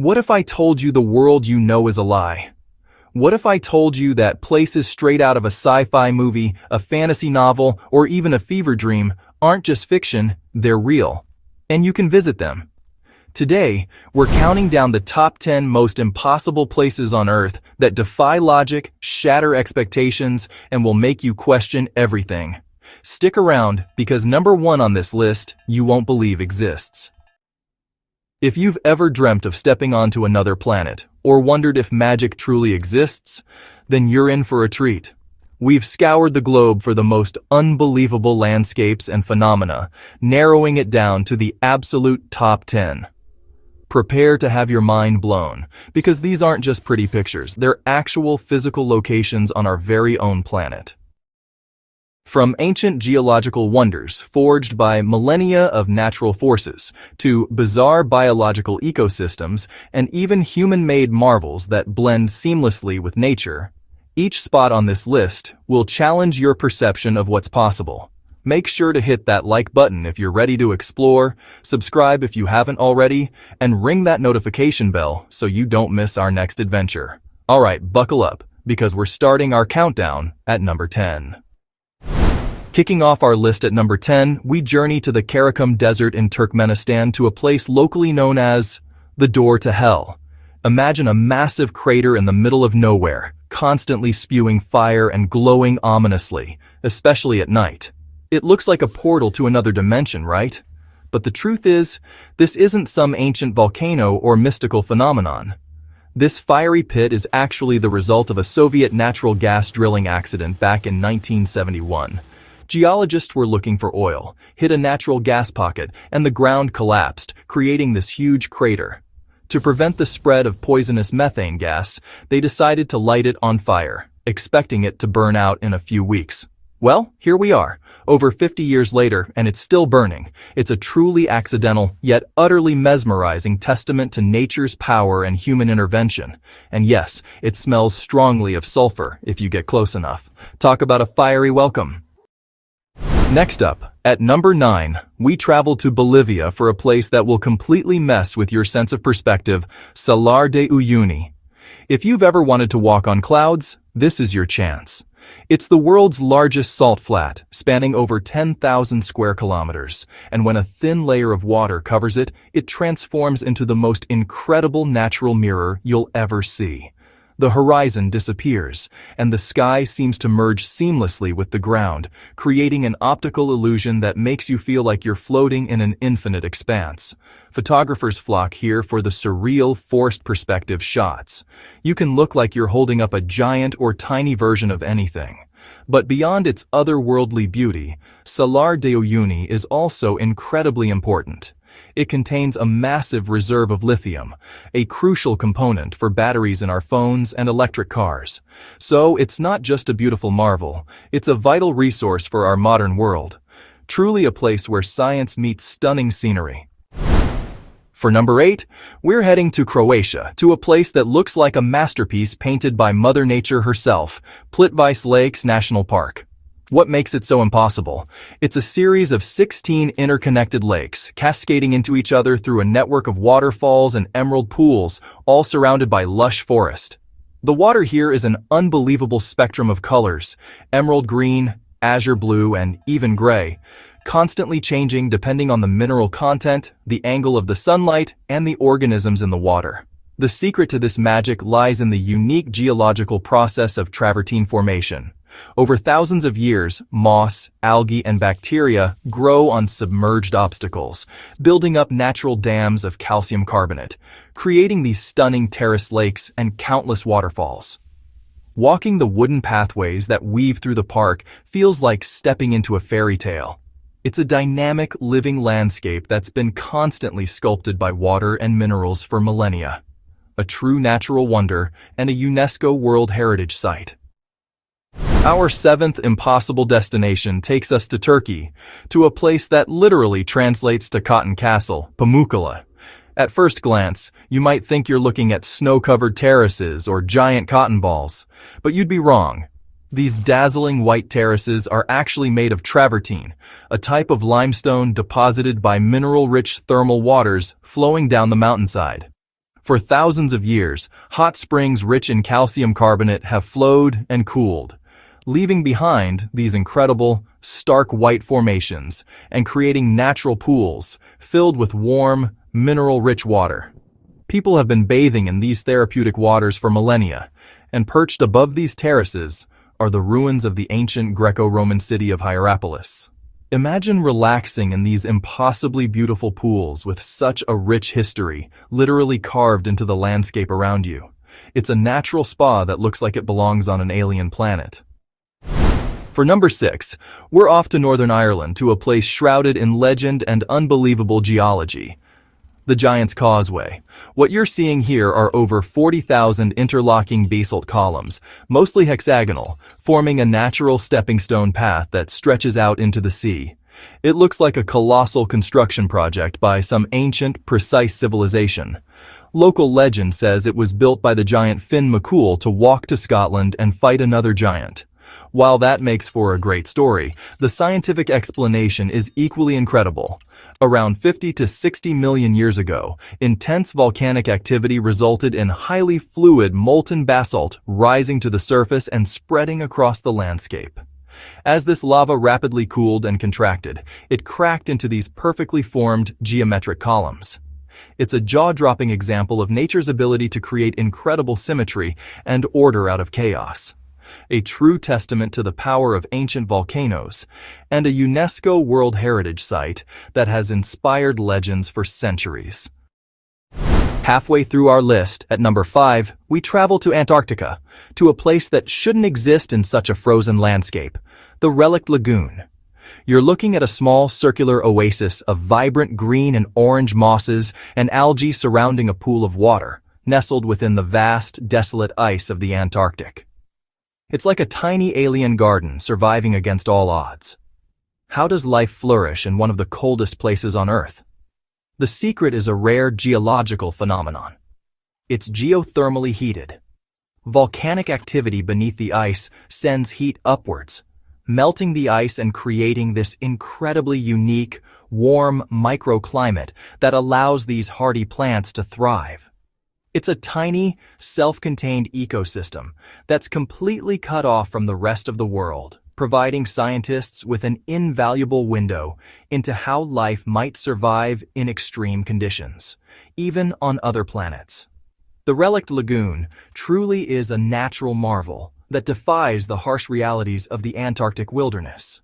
What if I told you the world you know is a lie? What if I told you that places straight out of a sci-fi movie, a fantasy novel, or even a fever dream aren't just fiction, they're real, and you can visit them? Today, we're counting down the top 10 most impossible places on Earth that defy logic, shatter expectations, and will make you question everything. Stick around, because number 1 on this list, you won't believe exists. If you've ever dreamt of stepping onto another planet, or wondered if magic truly exists, then you're in for a treat. We've scoured the globe for the most unbelievable landscapes and phenomena, narrowing it down to the absolute top 10. Prepare to have your mind blown, because these aren't just pretty pictures, they're actual physical locations on our very own planet. From ancient geological wonders forged by millennia of natural forces, to bizarre biological ecosystems, and even human-made marvels that blend seamlessly with nature, each spot on this list will challenge your perception of what's possible. Make sure to hit that like button if you're ready to explore, subscribe if you haven't already, and ring that notification bell so you don't miss our next adventure. Alright, buckle up, because we're starting our countdown at number 10. Kicking off our list at number 10, we journey to the Karakum Desert in Turkmenistan to a place locally known as the Door to Hell. Imagine a massive crater in the middle of nowhere, constantly spewing fire and glowing ominously, especially at night. It looks like a portal to another dimension, right? But the truth is, this isn't some ancient volcano or mystical phenomenon. This fiery pit is actually the result of a Soviet natural gas drilling accident back in 1971. Geologists were looking for oil, hit a natural gas pocket, and the ground collapsed, creating this huge crater. To prevent the spread of poisonous methane gas, they decided to light it on fire, expecting it to burn out in a few weeks. Well, here we are, over 50 years later, and it's still burning. It's a truly accidental, yet utterly mesmerizing testament to nature's power and human intervention. And yes, it smells strongly of sulfur if you get close enough. Talk about a fiery welcome. Next up, at number 9, we travel to Bolivia for a place that will completely mess with your sense of perspective, Salar de Uyuni. If you've ever wanted to walk on clouds, this is your chance. It's the world's largest salt flat, spanning over 10,000 square kilometers, and when a thin layer of water covers it, it transforms into the most incredible natural mirror you'll ever see. The horizon disappears, and the sky seems to merge seamlessly with the ground, creating an optical illusion that makes you feel like you're floating in an infinite expanse. Photographers flock here for the surreal, forced perspective shots. You can look like you're holding up a giant or tiny version of anything. But beyond its otherworldly beauty, Salar de Uyuni is also incredibly important. It contains a massive reserve of lithium, a crucial component for batteries in our phones and electric cars. So it's not just a beautiful marvel, it's a vital resource for our modern world. Truly a place where science meets stunning scenery. For number 8, we're heading to Croatia, to a place that looks like a masterpiece painted by Mother Nature herself, Plitvice Lakes National Park. What makes it so impossible? It's a series of 16 interconnected lakes, cascading into each other through a network of waterfalls and emerald pools, all surrounded by lush forest. The water here is an unbelievable spectrum of colors: emerald green, azure blue, and even gray, constantly changing depending on the mineral content, the angle of the sunlight, and the organisms in the water. The secret to this magic lies in the unique geological process of travertine formation. Over thousands of years, moss, algae, and bacteria grow on submerged obstacles, building up natural dams of calcium carbonate, creating these stunning terrace lakes and countless waterfalls. Walking the wooden pathways that weave through the park feels like stepping into a fairy tale. It's a dynamic, living landscape that's been constantly sculpted by water and minerals for millennia. A true natural wonder and a UNESCO World Heritage Site. Our 7th impossible destination takes us to Turkey, to a place that literally translates to Cotton Castle, Pamukkale. At first glance, you might think you're looking at snow-covered terraces or giant cotton balls, but you'd be wrong. These dazzling white terraces are actually made of travertine, a type of limestone deposited by mineral-rich thermal waters flowing down the mountainside. For thousands of years, hot springs rich in calcium carbonate have flowed and cooled, leaving behind these incredible, stark white formations and creating natural pools filled with warm, mineral-rich water. People have been bathing in these therapeutic waters for millennia, and perched above these terraces are the ruins of the ancient Greco-Roman city of Hierapolis. Imagine relaxing in these impossibly beautiful pools with such a rich history literally carved into the landscape around you. It's a natural spa that looks like it belongs on an alien planet. For number 6, we're off to Northern Ireland to a place shrouded in legend and unbelievable geology. The Giant's Causeway. What you're seeing here are over 40,000 interlocking basalt columns, mostly hexagonal, forming a natural stepping stone path that stretches out into the sea. It looks like a colossal construction project by some ancient, precise civilization. Local legend says it was built by the giant Finn McCool to walk to Scotland and fight another giant. While that makes for a great story, the scientific explanation is equally incredible. Around 50 to 60 million years ago, intense volcanic activity resulted in highly fluid molten basalt rising to the surface and spreading across the landscape. As this lava rapidly cooled and contracted, it cracked into these perfectly formed geometric columns. It's a jaw-dropping example of nature's ability to create incredible symmetry and order out of chaos. A true testament to the power of ancient volcanoes, and a UNESCO World Heritage Site that has inspired legends for centuries. Halfway through our list, at number 5, we travel to Antarctica, to a place that shouldn't exist in such a frozen landscape, the Relict Lagoon. You're looking at a small circular oasis of vibrant green and orange mosses and algae surrounding a pool of water, nestled within the vast, desolate ice of the Antarctic. It's like a tiny alien garden surviving against all odds. How does life flourish in one of the coldest places on Earth? The secret is a rare geological phenomenon. It's geothermally heated. Volcanic activity beneath the ice sends heat upwards, melting the ice and creating this incredibly unique, warm microclimate that allows these hardy plants to thrive. It's a tiny, self-contained ecosystem that's completely cut off from the rest of the world, providing scientists with an invaluable window into how life might survive in extreme conditions, even on other planets. The Relict Lagoon truly is a natural marvel that defies the harsh realities of the Antarctic wilderness.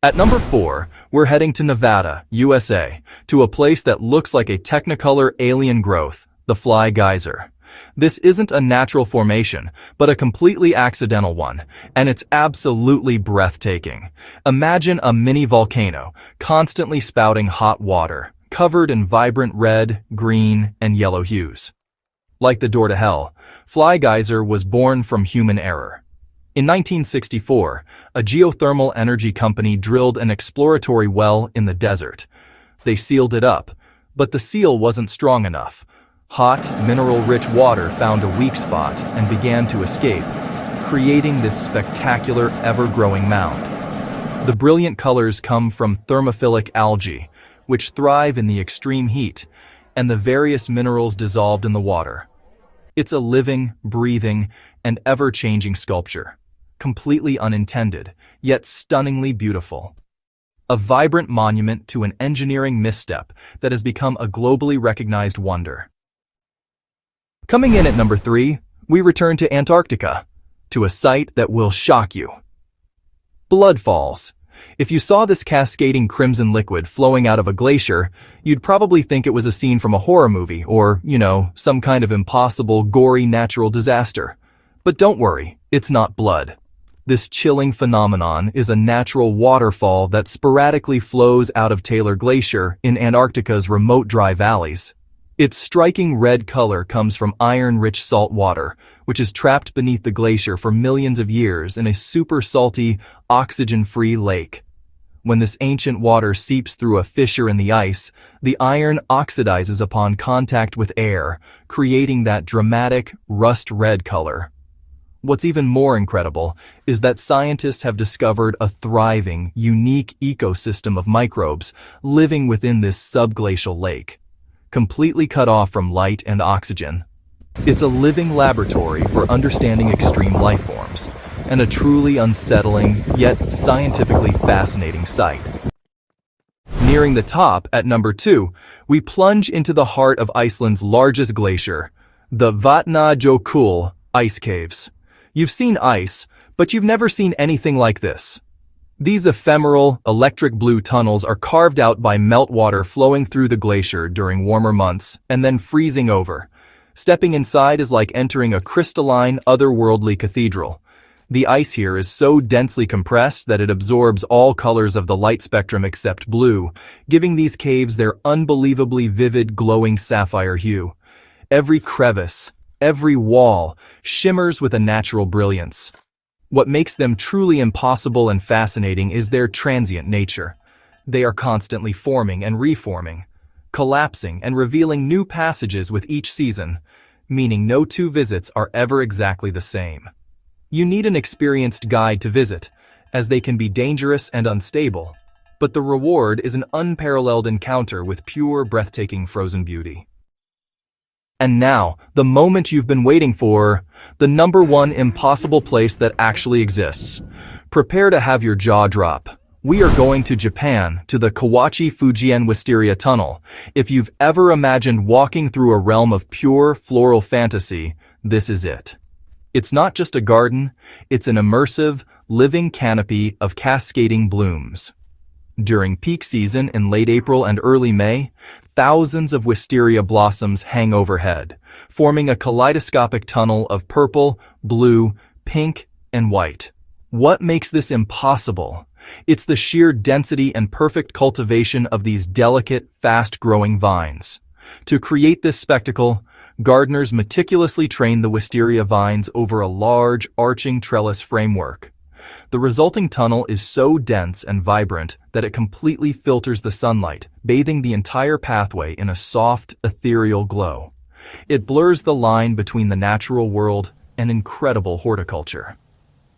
At number 4, we're heading to Nevada, USA, to a place that looks like a technicolor alien growth, the Fly Geyser. This isn't a natural formation, but a completely accidental one, and it's absolutely breathtaking. Imagine a mini volcano, constantly spouting hot water, covered in vibrant red, green, and yellow hues. Like the door to hell, Fly Geyser was born from human error. In 1964, a geothermal energy company drilled an exploratory well in the desert. They sealed it up, but the seal wasn't strong enough. Hot, mineral-rich water found a weak spot and began to escape, creating this spectacular, ever-growing mound. The brilliant colors come from thermophilic algae, which thrive in the extreme heat, and the various minerals dissolved in the water. It's a living, breathing, and ever-changing sculpture, completely unintended, yet stunningly beautiful. A vibrant monument to an engineering misstep that has become a globally recognized wonder. Coming in at number 3, we return to Antarctica, to a site that will shock you. Blood Falls. If you saw this cascading crimson liquid flowing out of a glacier, you'd probably think it was a scene from a horror movie or, some kind of impossible, gory natural disaster. But don't worry, it's not blood. This chilling phenomenon is a natural waterfall that sporadically flows out of Taylor Glacier in Antarctica's remote dry valleys. Its striking red color comes from iron-rich salt water, which is trapped beneath the glacier for millions of years in a super salty, oxygen-free lake. When this ancient water seeps through a fissure in the ice, the iron oxidizes upon contact with air, creating that dramatic, rust-red color. What's even more incredible is that scientists have discovered a thriving, unique ecosystem of microbes living within this subglacial lake. completely cut off from light and oxygen. It's a living laboratory for understanding extreme life forms, and a truly unsettling, yet scientifically fascinating sight. Nearing the top, at number 2, we plunge into the heart of Iceland's largest glacier, the Vatnajökull ice caves. You've seen ice, but you've never seen anything like this. These ephemeral, electric blue tunnels are carved out by meltwater flowing through the glacier during warmer months and then freezing over. Stepping inside is like entering a crystalline, otherworldly cathedral. The ice here is so densely compressed that it absorbs all colors of the light spectrum except blue, giving these caves their unbelievably vivid, glowing sapphire hue. Every crevice, every wall, shimmers with a natural brilliance. What makes them truly impossible and fascinating is their transient nature. They are constantly forming and reforming, collapsing and revealing new passages with each season, meaning no two visits are ever exactly the same. You need an experienced guide to visit, as they can be dangerous and unstable, but the reward is an unparalleled encounter with pure, breathtaking frozen beauty. And now, the moment you've been waiting for, the number 1 impossible place that actually exists. Prepare to have your jaw drop. We are going to Japan, to the Kawachi Fujian Wisteria Tunnel. If you've ever imagined walking through a realm of pure, floral fantasy, this is it. It's not just a garden, it's an immersive, living canopy of cascading blooms. During peak season in late April and early May, thousands of wisteria blossoms hang overhead, forming a kaleidoscopic tunnel of purple, blue, pink, and white. What makes this impossible? It's the sheer density and perfect cultivation of these delicate, fast-growing vines. To create this spectacle, gardeners meticulously train the wisteria vines over a large, arching trellis framework. The resulting tunnel is so dense and vibrant that it completely filters the sunlight, bathing the entire pathway in a soft, ethereal glow. It blurs the line between the natural world and incredible horticulture.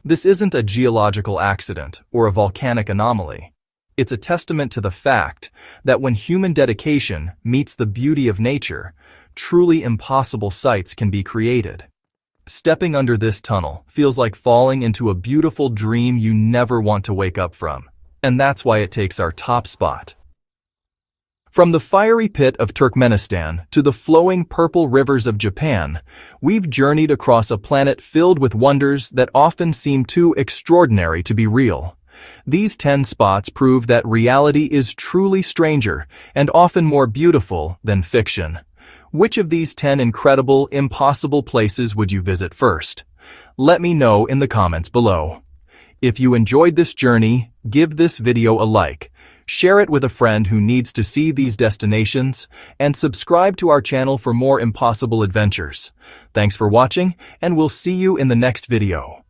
This isn't a geological accident or a volcanic anomaly. It's a testament to the fact that when human dedication meets the beauty of nature, truly impossible sights can be created. Stepping under this tunnel feels like falling into a beautiful dream you never want to wake up from, and that's why it takes our top spot. From the fiery pit of Turkmenistan to the flowing purple rivers of Japan, we've journeyed across a planet filled with wonders that often seem too extraordinary to be real. These 10 spots prove that reality is truly stranger and often more beautiful than fiction. Which of these 10 incredible, impossible places would you visit first? Let me know in the comments below. If you enjoyed this journey, give this video a like, share it with a friend who needs to see these destinations, and subscribe to our channel for more impossible adventures. Thanks for watching, and we'll see you in the next video.